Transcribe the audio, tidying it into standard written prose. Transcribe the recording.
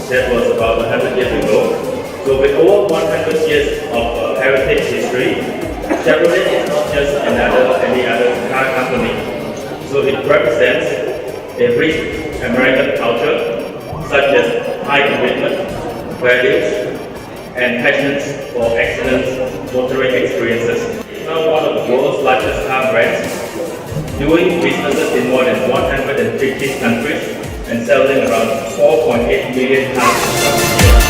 that was about 100 years ago. So with over 100 years of heritage history, Chevrolet is not just any other car company. So it represents a rich American culture, such as high commitment, values, and passions for excellent motoring experiences. It's now one of the world's largest car brands, doing businesses in more than 150 countries and selling around 4.8 million cars per year.